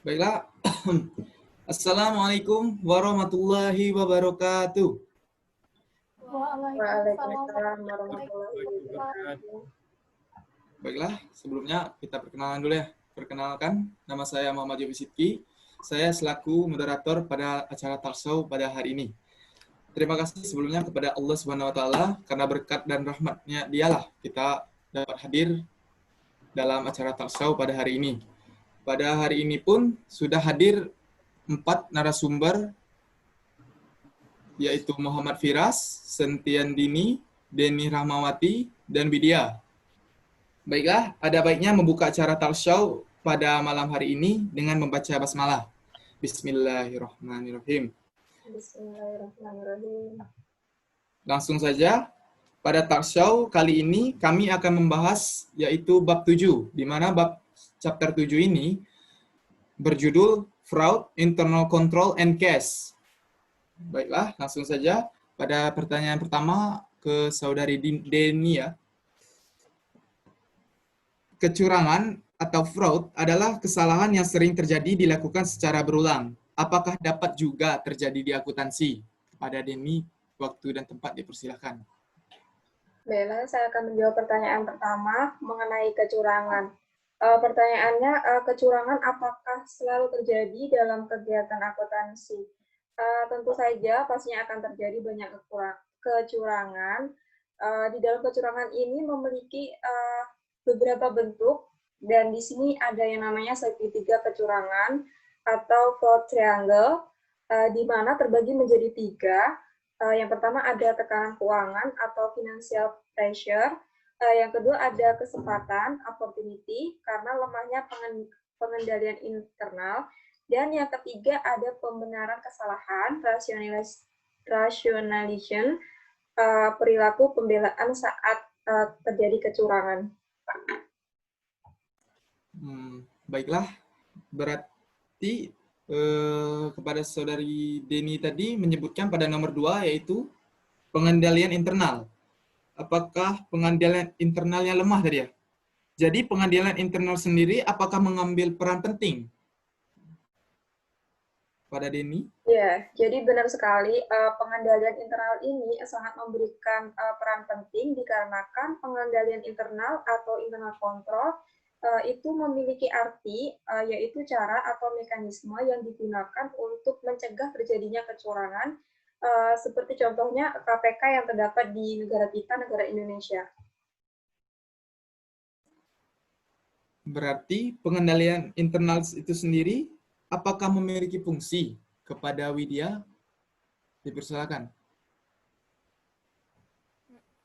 Baiklah. Assalamualaikum warahmatullahi wabarakatuh. Waalaikumsalam Waalaikumsalam warahmatullahi warahmatullahi wabarakatuh. wabarakatuh. Baiklah, sebelumnya kita perkenalan dulu ya. Perkenalkan, nama saya Muhammad Yofi Sidki. Saya selaku moderator pada acara Talkshow pada hari ini. Terima kasih sebelumnya kepada Allah Subhanahu wa taala karena berkat dan rahmatnya Dialah kita dapat hadir dalam acara Talkshow pada hari ini. Pada hari ini pun sudah hadir 4 narasumber, yaitu Muhammad Firas, Sentian Dini, Deni Rahmawati, dan Widya. Baiklah, ada baiknya membuka acara talkshow pada malam hari ini dengan membaca basmalah. Bismillahirrahmanirrahim. Bismillahirrahmanirrahim. Langsung saja, pada talkshow kali ini kami akan membahas yaitu bab 7, di mana bab chapter 7 ini berjudul Fraud, Internal Control, and Cash. Baiklah, langsung saja pada pertanyaan pertama ke saudari Deni ya. Kecurangan atau fraud adalah kesalahan yang sering terjadi dilakukan secara berulang. Apakah dapat juga terjadi di akuntansi? Kepada Deni, waktu dan tempat dipersilahkan. Baiklah, saya akan menjawab pertanyaan pertama mengenai kecurangan. Pertanyaannya, kecurangan apakah selalu terjadi dalam kegiatan akuntansi? Tentu saja pastinya akan terjadi banyak kecurangan. Di dalam kecurangan ini memiliki beberapa bentuk, dan di sini ada yang namanya segitiga kecurangan atau fraud triangle, di mana terbagi menjadi 3. Yang pertama ada tekanan keuangan atau financial pressure. Yang kedua ada kesempatan, opportunity, karena lemahnya pengendalian internal. Dan yang ketiga ada pembenaran kesalahan, rationalization, perilaku pembelaan saat terjadi kecurangan. Baiklah, berarti kepada saudari Deni tadi menyebutkan pada nomor 2 yaitu pengendalian internal. Apakah pengendalian internalnya lemah tadi ya? Jadi pengendalian internal sendiri apakah mengambil peran penting? Pada Deni? Ya, jadi benar sekali, pengendalian internal ini sangat memberikan peran penting dikarenakan pengendalian internal atau internal control itu memiliki arti, yaitu cara atau mekanisme yang digunakan untuk mencegah terjadinya kecurangan, seperti contohnya KPK yang terdapat di negara kita, negara Indonesia. Berarti pengendalian internal itu sendiri apakah memiliki fungsi? Kepada Widya, dipersilakan.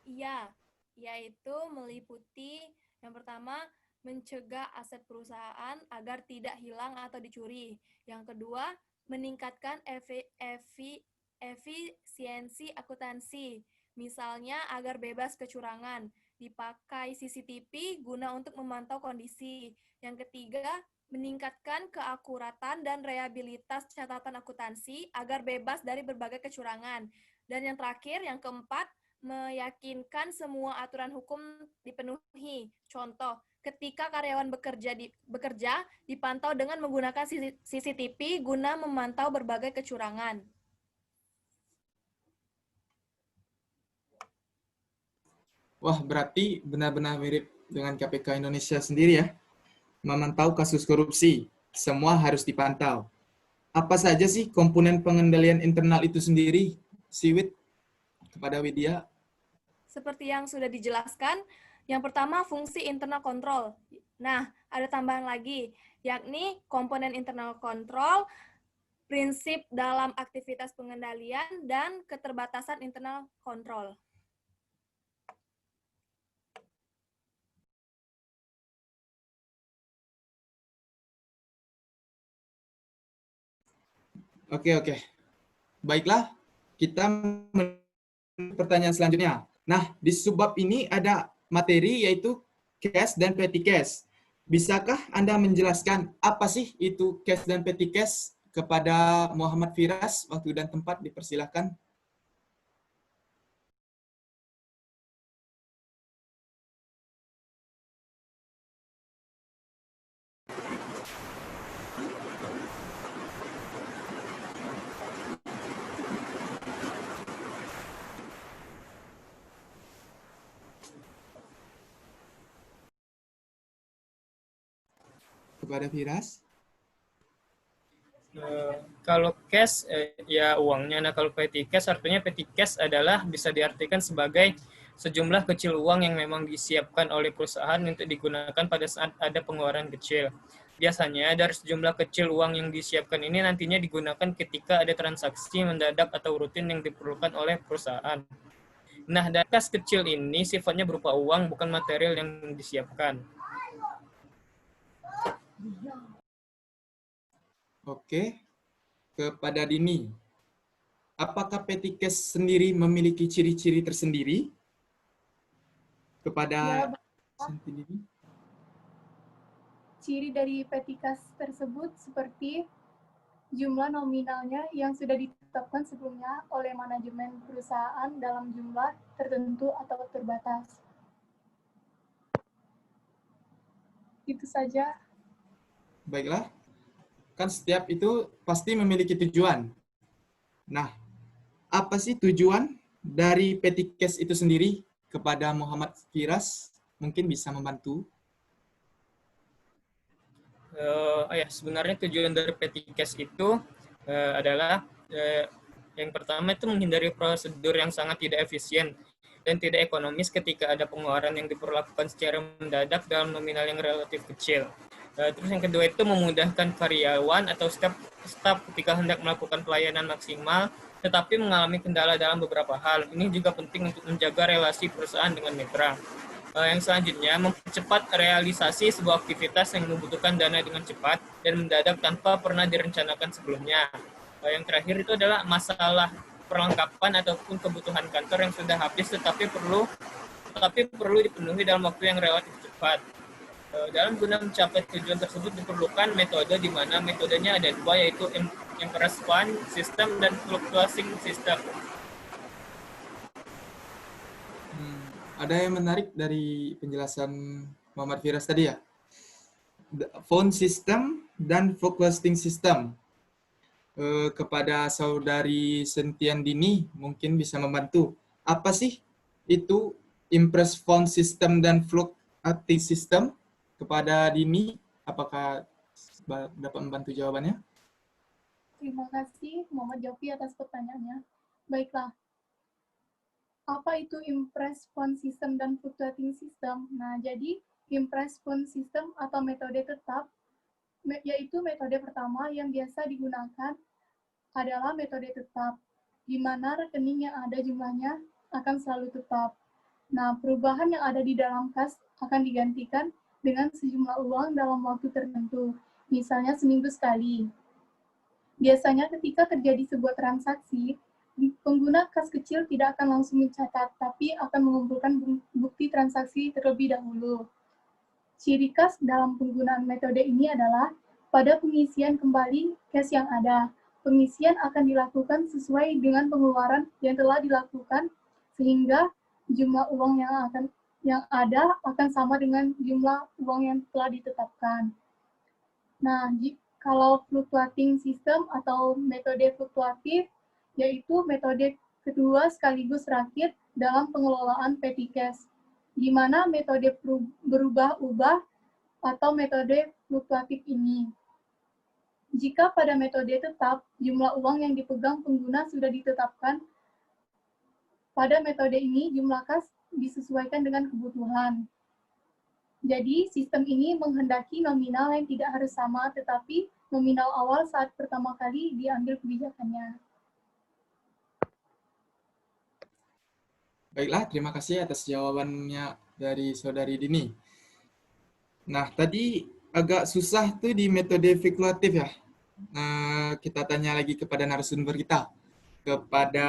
Iya, yaitu meliputi yang pertama mencegah aset perusahaan agar tidak hilang atau dicuri. Yang kedua, meningkatkan efisiensi akuntansi, misalnya agar bebas kecurangan, dipakai CCTV guna untuk memantau kondisi. Yang ketiga, meningkatkan keakuratan dan reliabilitas catatan akuntansi agar bebas dari berbagai kecurangan. Dan yang terakhir, yang keempat, meyakinkan semua aturan hukum dipenuhi. Contoh, ketika karyawan bekerja dipantau dengan menggunakan CCTV guna memantau berbagai kecurangan. Wah, berarti benar-benar mirip dengan KPK Indonesia sendiri ya. Memantau kasus korupsi, semua harus dipantau. Apa saja sih komponen pengendalian internal itu sendiri, Siwit? Kepada Widya. Seperti yang sudah dijelaskan, yang pertama fungsi internal control. Nah, ada tambahan lagi, yakni komponen internal control, prinsip dalam aktivitas pengendalian, dan keterbatasan internal control. Oke. Baiklah, kita pertanyaan selanjutnya. Nah, di subbab ini ada materi yaitu cash dan petty cash. Bisakah Anda menjelaskan apa sih itu cash dan petty cash kepada Muhammad Firas? Waktu dan tempat dipersilahkan. Kepada Firas. Kalau cash ya uangnya. Nah, kalau petty cash artinya petty cash adalah bisa diartikan sebagai sejumlah kecil uang yang memang disiapkan oleh perusahaan untuk digunakan pada saat ada pengeluaran kecil. Biasanya dari sejumlah kecil uang yang disiapkan ini nantinya digunakan ketika ada transaksi mendadak atau rutin yang diperlukan oleh perusahaan. Nah, dan kas kecil ini sifatnya berupa uang, bukan material yang disiapkan. Oke, kepada Dini. Apakah petty cash sendiri memiliki ciri-ciri tersendiri? Kepada Dini. Ciri dari petty cash tersebut seperti jumlah nominalnya yang sudah ditetapkan sebelumnya oleh manajemen perusahaan dalam jumlah tertentu atau terbatas. Itu saja. Baiklah, kan setiap itu pasti memiliki tujuan. Nah, apa sih tujuan dari petty cash itu sendiri? Kepada Muhammad Firas, mungkin bisa membantu. Sebenarnya tujuan dari petty cash itu adalah yang pertama itu menghindari prosedur yang sangat tidak efisien dan tidak ekonomis ketika ada pengeluaran yang diperlakukan secara mendadak dalam nominal yang relatif kecil. Terus yang kedua itu memudahkan karyawan atau staf ketika hendak melakukan pelayanan maksimal, tetapi mengalami kendala dalam beberapa hal. Ini juga penting untuk menjaga relasi perusahaan dengan mitra. Yang selanjutnya, mempercepat realisasi sebuah aktivitas yang membutuhkan dana dengan cepat dan mendadak tanpa pernah direncanakan sebelumnya. Yang terakhir itu adalah masalah perlengkapan ataupun kebutuhan kantor yang sudah habis tetapi perlu dipenuhi dalam waktu yang relatif cepat. Dalam guna mencapai tujuan tersebut diperlukan metode di mana metodenya ada dua, yaitu Impulse Fund System dan Fluctuating System. Ada yang menarik dari penjelasan Muhammad Firas tadi ya? Fund System dan Fluctuating System. Kepada saudari Sentian Dini mungkin bisa membantu. Apa sih itu Impress Fund System dan Fluctuating System? Kepada Dini, apakah dapat membantu jawabannya? Terima kasih Muhammad Jofi atas pertanyaannya. Baiklah, apa itu Impress Fund System dan Fluctuating System? Nah, jadi Impress Fund System atau metode tetap, yaitu metode pertama yang biasa digunakan adalah metode tetap, di mana rekening yang ada jumlahnya akan selalu tetap. Nah, perubahan yang ada di dalam kas akan digantikan dengan sejumlah uang dalam waktu tertentu, misalnya seminggu sekali. Biasanya ketika terjadi sebuah transaksi, pengguna kas kecil tidak akan langsung mencatat, tapi akan mengumpulkan bukti transaksi terlebih dahulu. Ciri khas dalam penggunaan metode ini adalah pada pengisian kembali cash yang ada, pengisian akan dilakukan sesuai dengan pengeluaran yang telah dilakukan, sehingga jumlah uang yang ada akan sama dengan jumlah uang yang telah ditetapkan. Nah, kalau fluctuating system atau metode fluktuatif, yaitu metode kedua sekaligus terakhir dalam pengelolaan petty cash, di mana metode berubah-ubah atau metode fluktuatif ini. Jika pada metode tetap, jumlah uang yang dipegang pengguna sudah ditetapkan, pada metode ini jumlah kas disesuaikan dengan kebutuhan. Jadi, sistem ini menghendaki nominal yang tidak harus sama, tetapi nominal awal saat pertama kali diambil kebijakannya. Baiklah, terima kasih atas jawabannya dari Saudari Dini. Nah, tadi agak susah tuh di metode fluktuatif ya. Kita tanya lagi kepada narasumber kita, kepada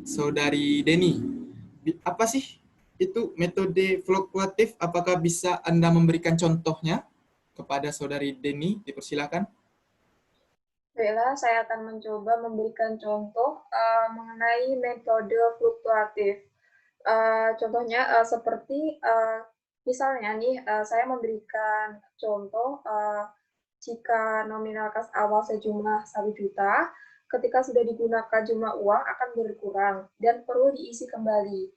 Saudari Deni. Apa sih itu metode fluktuatif? Apakah bisa Anda memberikan contohnya kepada Saudari Deni? Dipersilakan. Baiklah, saya akan mencoba memberikan contoh mengenai metode fluktuatif. Contohnya seperti misalnya nih, saya memberikan contoh Jika nominal kas awal sejumlah 1 juta, ketika sudah digunakan jumlah uang akan berkurang dan perlu diisi kembali.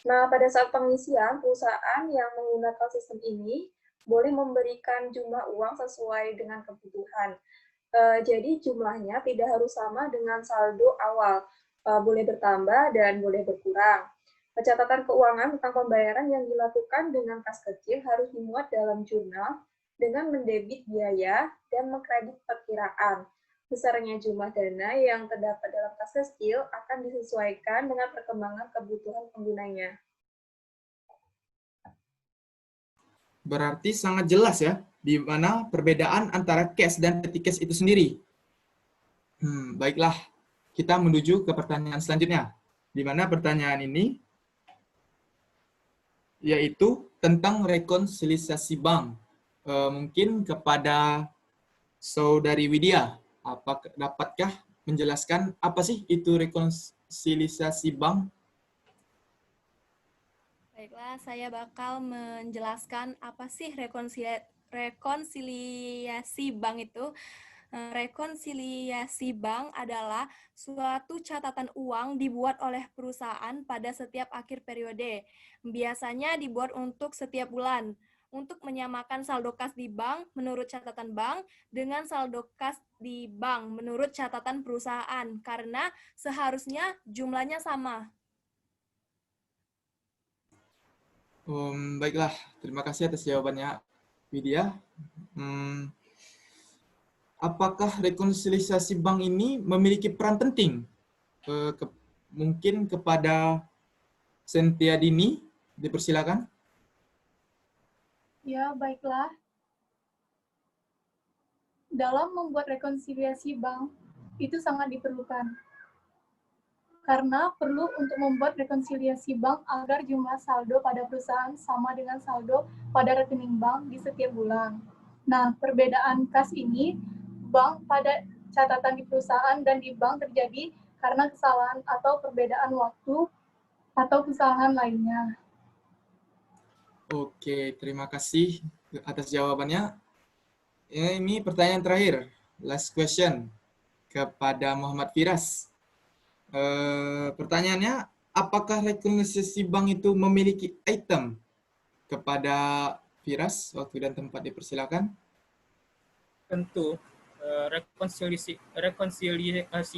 Nah, pada saat pengisian, perusahaan yang menggunakan sistem ini boleh memberikan jumlah uang sesuai dengan kebutuhan. Jadi jumlahnya tidak harus sama dengan saldo awal, boleh bertambah dan boleh berkurang. Catatan keuangan tentang pembayaran yang dilakukan dengan kas kecil harus dimuat dalam jurnal dengan mendebit biaya dan mengkredit perkiraan. Besarnya jumlah dana yang terdapat dalam kas kecil akan disesuaikan dengan perkembangan kebutuhan penggunanya. Berarti sangat jelas ya, di mana perbedaan antara cash dan petty cash itu sendiri. Baiklah, kita menuju ke pertanyaan selanjutnya. Di mana pertanyaan ini yaitu tentang rekonsiliasi bank. Mungkin kepada Saudari Widya, dapatkah menjelaskan apa sih itu rekonsiliasi bank? Baiklah, saya bakal menjelaskan apa sih rekonsiliasi bank itu. Rekonsiliasi bank adalah suatu catatan uang dibuat oleh perusahaan pada setiap akhir periode. Biasanya dibuat untuk setiap bulan, untuk menyamakan saldo kas di bank menurut catatan bank dengan saldo kas di bank menurut catatan perusahaan, karena seharusnya jumlahnya sama. Baiklah, terima kasih atas jawabannya, Widya. Apakah rekonsiliasi bank ini memiliki peran penting? Mungkin kepada Sentia Dini, dipersilakan. Ya, baiklah. Dalam membuat rekonsiliasi bank, itu sangat diperlukan. Karena perlu untuk membuat rekonsiliasi bank agar jumlah saldo pada perusahaan sama dengan saldo pada rekening bank di setiap bulan. Nah, perbedaan kas ini, bank pada catatan di perusahaan dan di bank terjadi karena kesalahan atau perbedaan waktu atau kesalahan lainnya. Oke, terima kasih atas jawabannya. Ini pertanyaan terakhir, last question, kepada Muhammad Firas. Pertanyaannya, apakah rekonsiliasi bank itu memiliki item? Kepada Firas, waktu dan tempat dipersilakan. Tentu, rekonsiliasi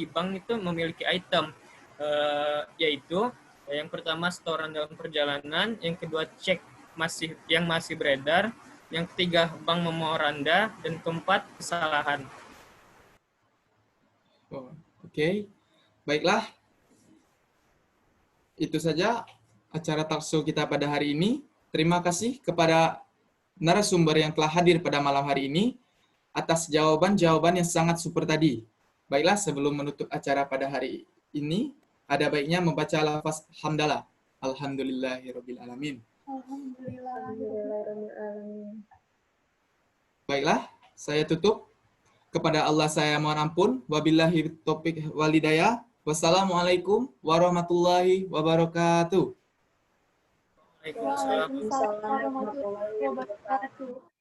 bank itu memiliki item, yaitu yang pertama setoran dalam perjalanan, yang kedua cek yang masih beredar, yang ketiga bank memoranda, dan keempat kesalahan. Oke. Baiklah, itu saja acara talkshow kita pada hari ini. Terima kasih kepada narasumber yang telah hadir pada malam hari ini atas jawaban-jawaban yang sangat super tadi. Baiklah, sebelum menutup acara pada hari ini, ada baiknya membaca lafaz hamdalah. Alhamdulillahirrabbilalamin. Alhamdulillahirrahmanirrahim. Baiklah, saya tutup. Kepada Allah saya mohon ampun. Wabillahi taufiq walhidayah. Wassalamualaikum warahmatullahi wabarakatuh. Waalaikumsalam. Waalaikumsalam warahmatullahi wabarakatuh.